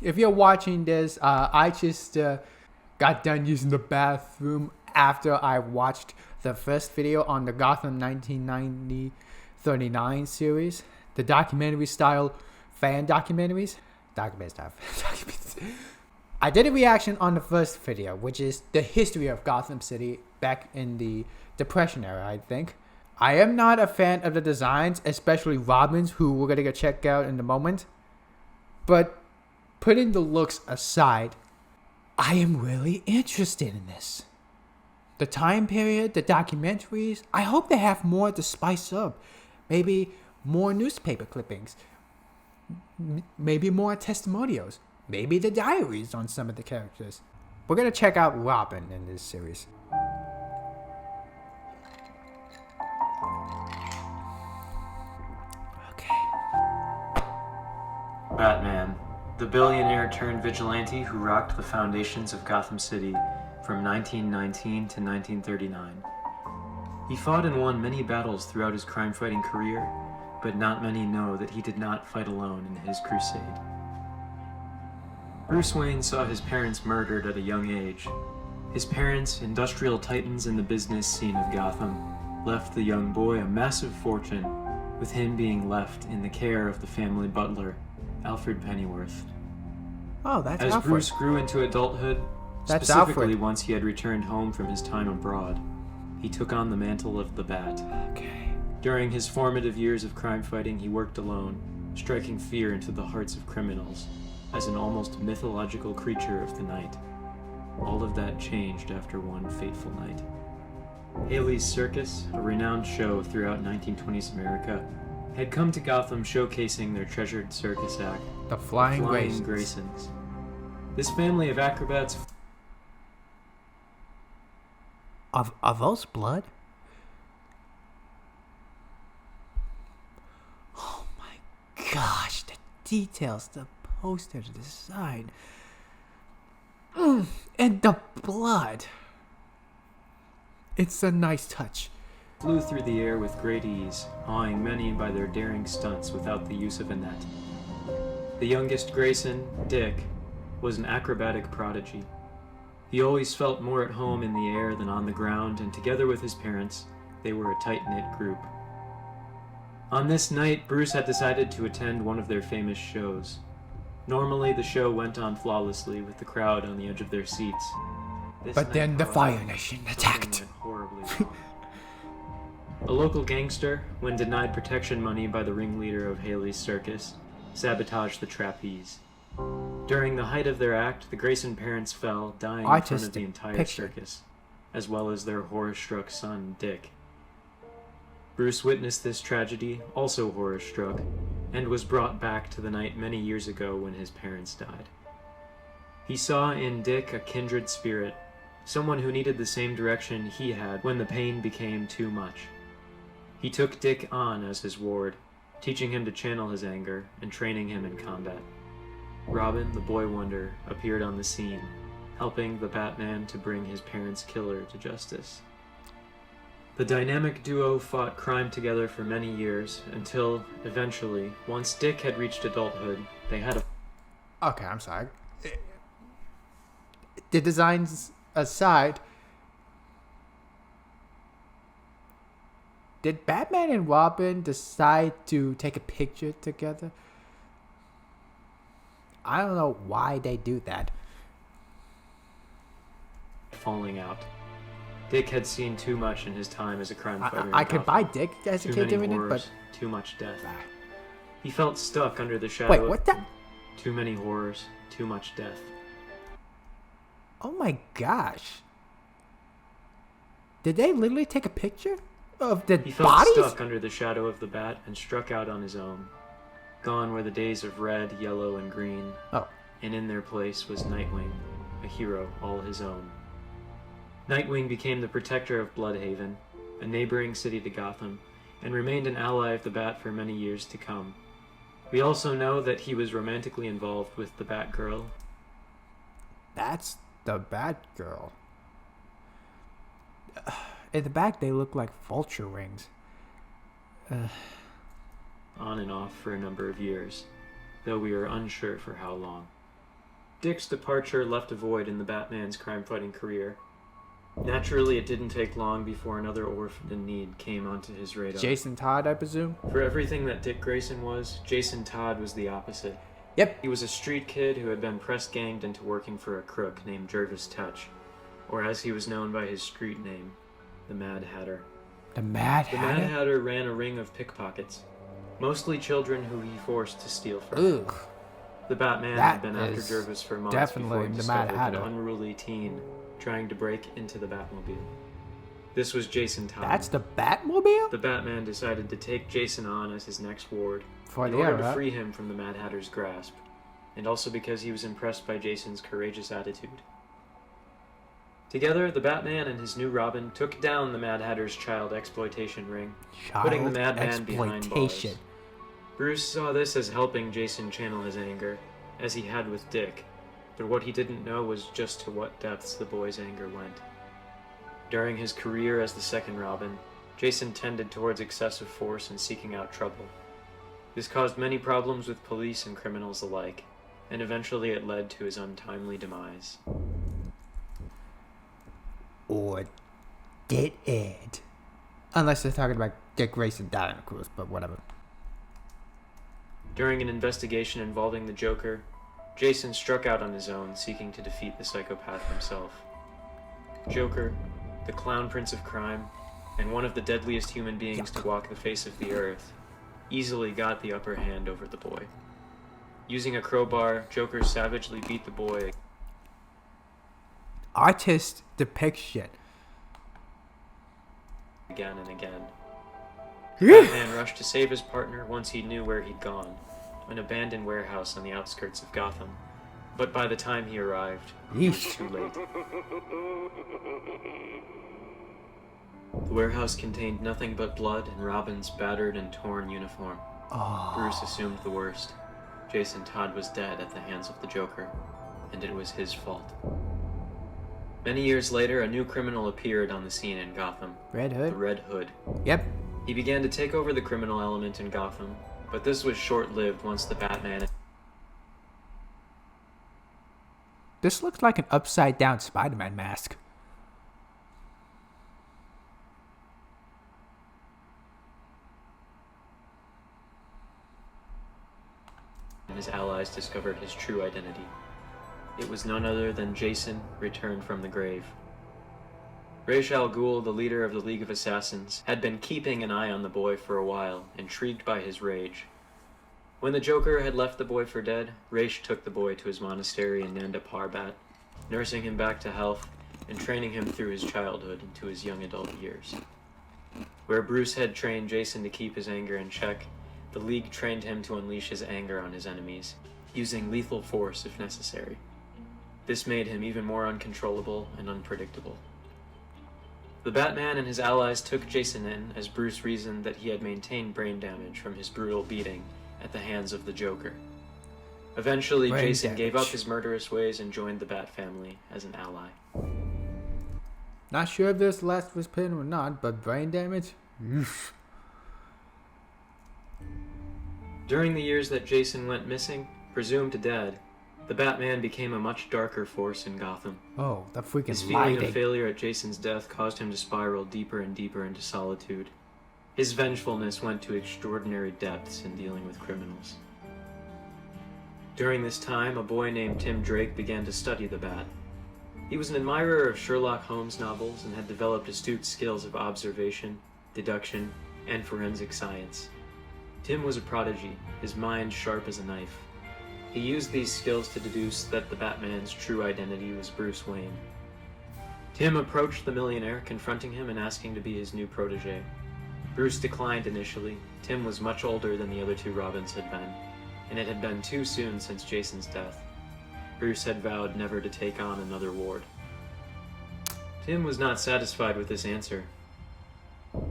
if you're watching this, I just got done using the bathroom after I watched the first video on the Gotham 1990-39 series, the documentary style fan documentaries. Documentary style fan documentaries. I did a reaction on the first video, which is the history of Gotham City back in the Depression era, I think. I am not a fan of the designs, especially Robin's, who we're going to check out in a moment. But putting the looks aside, I am really interested in this. The time period, the documentaries, I hope they have more to spice up. Maybe more newspaper clippings. Maybe more testimonials. Maybe the diaries on some of the characters. We're going to check out Robin in this series. Okay. Batman, the billionaire turned vigilante who rocked the foundations of Gotham City from 1919 to 1939. He fought and won many battles throughout his crime-fighting career, but not many know that he did not fight alone in his crusade. Bruce Wayne saw his parents murdered at a young age. His parents, industrial titans in the business scene of Gotham, left the young boy a massive fortune, with him being left in the care of the family butler, Alfred Pennyworth. Oh, that's As Alfred. Bruce grew into adulthood, That's specifically Alfred. once he had returned home from his time abroad, he took on the mantle of the Bat. Okay. During his formative years of crime fighting, he worked alone, striking fear into the hearts of criminals, as an almost mythological creature of the night. All of that changed after one fateful night. Haley's Circus, a renowned show throughout 1920s America, had come to Gotham showcasing their treasured circus act, The Flying Flying Graysons. Graysons. This family of acrobats Are those blood? Oh my gosh, the details, the poster, the design. And the blood. It's a nice touch. flew through the air with great ease, awing many by their daring stunts without the use of a net. The youngest Grayson, Dick, was an acrobatic prodigy. He always felt more at home in the air than on the ground, and together with his parents, they were a tight-knit group. On this night, Bruce had decided to attend one of their famous shows. Normally, the show went on flawlessly with the crowd on the edge of their seats. This But night, then the however, Fire Nation something attacked. went horribly wrong. A local gangster, when denied protection money by the ringleader of Haley's Circus, sabotaged the trapeze. During the height of their act, the Grayson parents fell, dying in front of Artistic the entire picture. circus, as well as their horror-struck son, Dick. Bruce witnessed this tragedy, also horror-struck, and was brought back to the night many years ago when his parents died. He saw in Dick a kindred spirit, someone who needed the same direction he had when the pain became too much. He took Dick on as his ward, teaching him to channel his anger and training him in combat. Robin, the boy wonder, appeared on the scene, helping the Batman to bring his parents' killer to justice. The dynamic duo fought crime together for many years until, eventually, once Dick had reached adulthood, they had a Okay, I'm sorry. The designs aside, did Batman and Robin decide to take a picture together? I don't know why they do that. falling out. Dick had seen too much in his time as a crime fighter. I in could Gotham. buy Dick as a Too kid many doing it, horrors, but too much death. Ah. He felt stuck under the shadow Wait, of what the? too many horrors, too much death. Oh my gosh! Did they literally take a picture of the He felt bodies? stuck under the shadow of the bat and struck out on his own. Gone were the days of red, yellow, and green, Oh, and in their place was Nightwing, a hero all his own. Nightwing became the protector of Bloodhaven, a neighboring city to Gotham, and remained an ally of the Bat for many years to come. We also know that he was romantically involved with the Batgirl. that's the Batgirl. In the back, they look like vulture wings. On and off for a number of years, though we are unsure for how long. Dick's departure left a void in the Batman's crime-fighting career. Naturally, it didn't take long before another orphan in need came onto his radar. Jason Todd, I presume? For everything that Dick Grayson was, Jason Todd was the opposite. Yep. He was a street kid who had been press-ganged into working for a crook named Jervis Touch, or as he was known by his street name, the Mad Hatter. The Mad The Hatter? Mad Hatter ran a ring of pickpockets, mostly children who he forced to steal from him. Ugh. The Batman That had been after is Jervis for months definitely before he the Mad discovered Hatter. an unruly teen trying to break into the Batmobile. This was Jason Todd. That's the Batmobile? The Batman decided to take Jason on as his next ward For in the order to era. free him from the Mad Hatter's grasp, and also because he was impressed by Jason's courageous attitude. Together, the Batman and his new Robin took down the Mad Hatter's child exploitation ring, putting the Madman behind bars. exploitation. Bruce saw this as helping Jason channel his anger, as he had with Dick, but what he didn't know was just to what depths the boy's anger went. During his career as the second Robin, Jason tended towards excessive force and seeking out trouble. This caused many problems with police and criminals alike, and eventually it led to his untimely demise. Or did it? Unless they're talking about Dick Grayson dying, of course, but whatever. During an investigation involving the Joker, Jason struck out on his own, seeking to defeat the psychopath himself. Joker, the clown prince of crime, and one of the deadliest human beings to walk the face of the earth, easily got the upper hand over the boy. Using a crowbar, Joker savagely beat the boy Artist depiction. again and again. Batman rushed to save his partner once he knew where he'd gone, an abandoned warehouse on the outskirts of Gotham. But by the time he arrived, it was Yeesh. too late. The warehouse contained nothing but blood and Robin's battered and torn uniform. Oh. Bruce assumed the worst. Jason Todd was dead at the hands of the Joker, and it was his fault. Many years later, a new criminal appeared on the scene in Gotham, Red the Hood? Red Hood. Yep. He began to take over the criminal element in Gotham, but this was short-lived once the Batman This looks like an upside down Spider-Man mask. and his allies discovered his true identity. It was none other than Jason, returned from the grave. Ra's al Ghul, the leader of the League of Assassins, had been keeping an eye on the boy for a while, intrigued by his rage. When the Joker had left the boy for dead, Ra's took the boy to his monastery in Nanda Parbat, nursing him back to health and training him through his childhood into his young adult years. Where Bruce had trained Jason to keep his anger in check, the League trained him to unleash his anger on his enemies, using lethal force if necessary. This made him even more uncontrollable and unpredictable. The Batman and his allies took Jason in as Bruce reasoned that he had maintained brain damage from his brutal beating at the hands of the Joker. Eventually, Brain Jason gave up damage. his murderous ways and joined the Bat family as an ally. Not sure if this last was pin or not, but brain damage? Oof. During the years that Jason went missing, presumed dead, the Batman became a much darker force in Gotham. Oh, the His freaking feeling of lighting. failure at Jason's death caused him to spiral deeper and deeper into solitude. His vengefulness went to extraordinary depths in dealing with criminals. During this time, a boy named Tim Drake began to study the Bat. He was an admirer of Sherlock Holmes novels and had developed astute skills of observation, deduction, and forensic science. Tim was a prodigy, his mind sharp as a knife. He used these skills to deduce that the Batman's true identity was Bruce Wayne. Tim approached the millionaire, confronting him and asking to be his new protege. Bruce declined initially. Tim was much older than the other two Robins had been, and it had been too soon since Jason's death. Bruce had vowed never to take on another ward. Tim was not satisfied with this answer.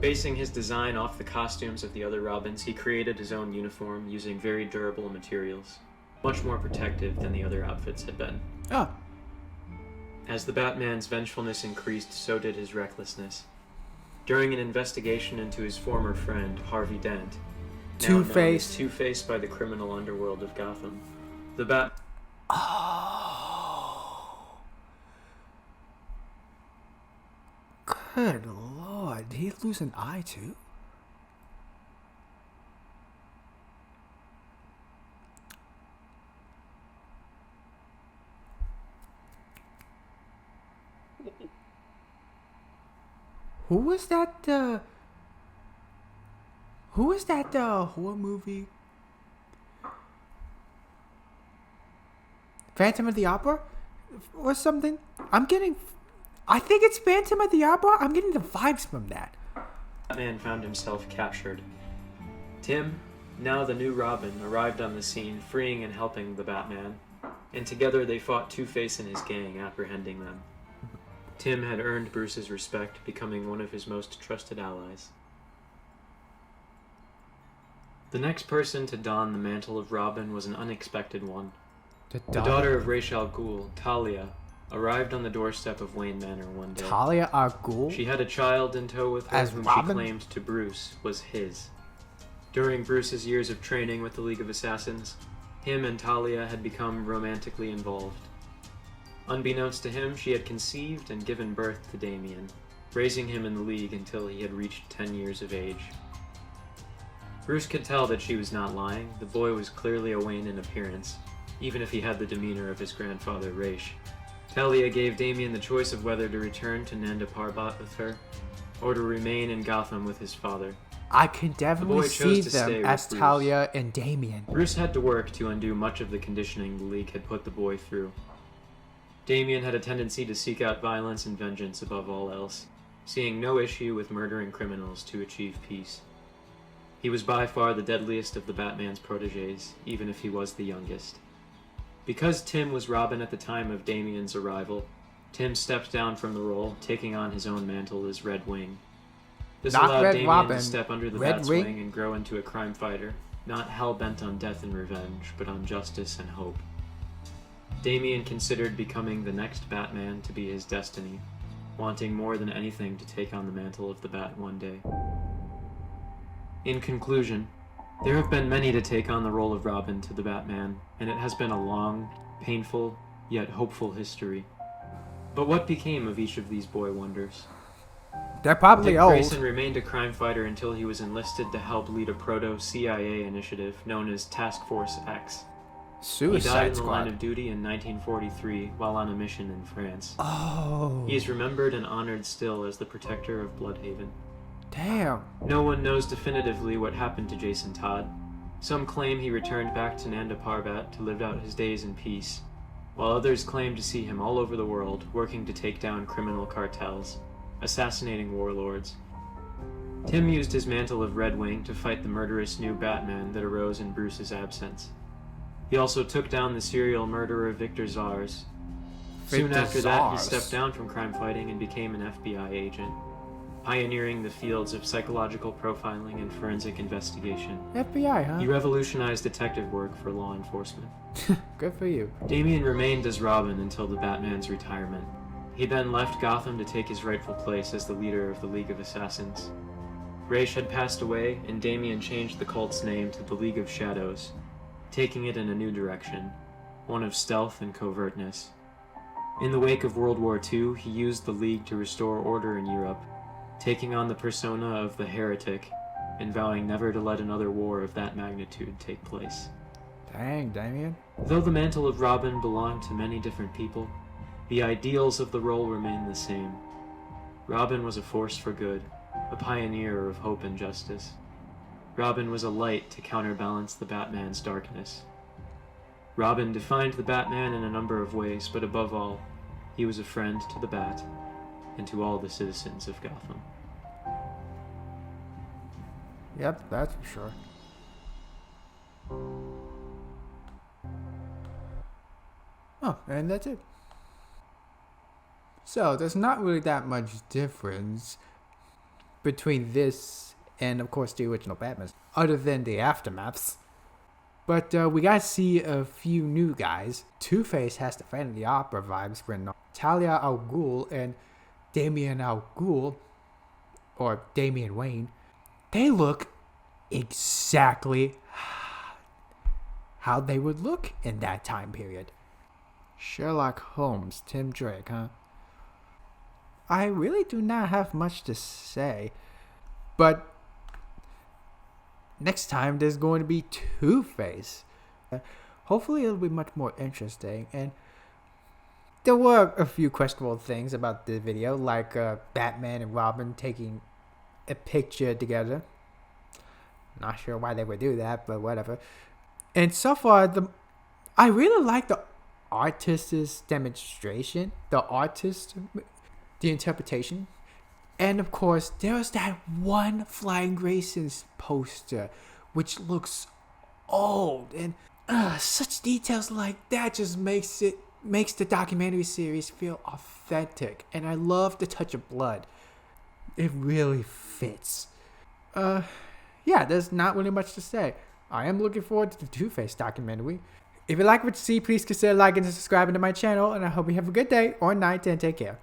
Basing his design off the costumes of the other Robins, he created his own uniform using very durable materials, much more protective than the other outfits had been. Oh, As the Batman's vengefulness increased, so did his recklessness. During an investigation into his former friend, Harvey Dent, now known as Two-Face. Two-Face by the criminal underworld of Gotham, the Bat... Oh. Good lord, did he lose an eye too? Who was that horror movie? Phantom of the Opera? Or something? I think it's Phantom of the Opera. I'm getting the vibes from that. Batman found himself captured. Tim, now the new Robin, arrived on the scene, freeing and helping the Batman, and together they fought Two-Face and his gang, apprehending them. Tim had earned Bruce's respect, becoming one of his most trusted allies. The next person to don the mantle of Robin was an unexpected one. The daughter of Ra's al Ghul, Talia, arrived on the doorstep of Wayne Manor one day. Talia al Ghul? She had a child in tow with her As whom Robin? she claimed to Bruce was his. During Bruce's years of training with the League of Assassins, him and Talia had become romantically involved. Unbeknownst to him, she had conceived and given birth to Damian, raising him in the League until he had reached 10 years of age. Bruce could tell that she was not lying. The boy was clearly a Wayne in appearance, even if he had the demeanor of his grandfather Ra's. Talia gave Damian the choice of whether to return to Nanda Parbat with her, or to remain in Gotham with his father. I can definitely see to stay them with as Bruce. Talia and Damian. Bruce had to work to undo much of the conditioning the League had put the boy through. Damian had a tendency to seek out violence and vengeance above all else, seeing no issue with murdering criminals to achieve peace. He was by far the deadliest of the Batman's protégés, even if he was the youngest. Because Tim was Robin at the time of Damian's arrival, Tim stepped down from the role, taking on his own mantle as Red Wing. This Not allowed Red Damian Robin, to step under the Red Bat's Wing? wing and grow into a crime fighter, not hell-bent on death and revenge, but on justice and hope. Damian considered becoming the next Batman to be his destiny, wanting more than anything to take on the mantle of the Bat one day. In conclusion, there have been many to take on the role of Robin to the Batman, and it has been a long, painful, yet hopeful history. But what became of each of these boy wonders? They're probably Dick old. Grayson remained a crime fighter until he was enlisted to help lead a proto-CIA initiative known as Task Force X. He died Suicide in the line Squad. of duty in 1943 while on a mission in France. Oh. He is remembered and honored still as the protector of Bloodhaven. Damn. No one knows definitively what happened to Jason Todd. Some claim he returned back to Nanda Parbat to live out his days in peace, while others claim to see him all over the world working to take down criminal cartels, assassinating warlords. Tim used his mantle of Red Wing to fight the murderous new Batman that arose in Bruce's absence. He also took down the serial murderer Victor Zars. Soon Victor after that, he Zars. stepped down from crime fighting and became an FBI agent, pioneering the fields of psychological profiling and forensic investigation. FBI, huh? He revolutionized detective work for law enforcement. Good for you. Damian remained as Robin until the Batman's retirement. He then left Gotham to take his rightful place as the leader of the League of Assassins. Ra's had passed away, and Damian changed the cult's name to the League of Shadows, taking it in a new direction, one of stealth and covertness. In the wake of World War II, he used the League to restore order in Europe, taking on the persona of the heretic and vowing never to let another war of that magnitude take place. Dang, Damien. Though the mantle of Robin belonged to many different people, the ideals of the role remained the same. Robin was a force for good, a pioneer of hope and justice. Robin was a light to counterbalance the Batman's darkness. Robin defined the Batman in a number of ways, but above all, he was a friend to the Bat and to all the citizens of Gotham. Yep, that's for sure. Oh, and that's it. So, there's not really that much difference between this and, of course, the original Batman, other than the aftermaths. But we gotta see a few new guys. Two-Face has the Phantom of the Opera vibes when Talia al Ghul and Damian al Ghul, or Damian Wayne, they look exactly how they would look in that time period. Sherlock Holmes, Tim Drake, huh? I really do not have much to say. But next time there's going to be Two-Face. Hopefully it'll be much more interesting. And there were a few questionable things about the video, like Batman and Robin taking a picture together. Not sure why they would do that, but whatever. And so far, I really like the artist's demonstration, the interpretation. And of course, there's that one Flying Grayson's poster, which looks old, and such details like that just makes the documentary series feel authentic. And I love the touch of blood. It really fits. Yeah, there's not really much to say. I am looking forward to the Two-Face documentary. If you like what you see, please consider liking and subscribing to my channel, and I hope you have a good day or night, and take care.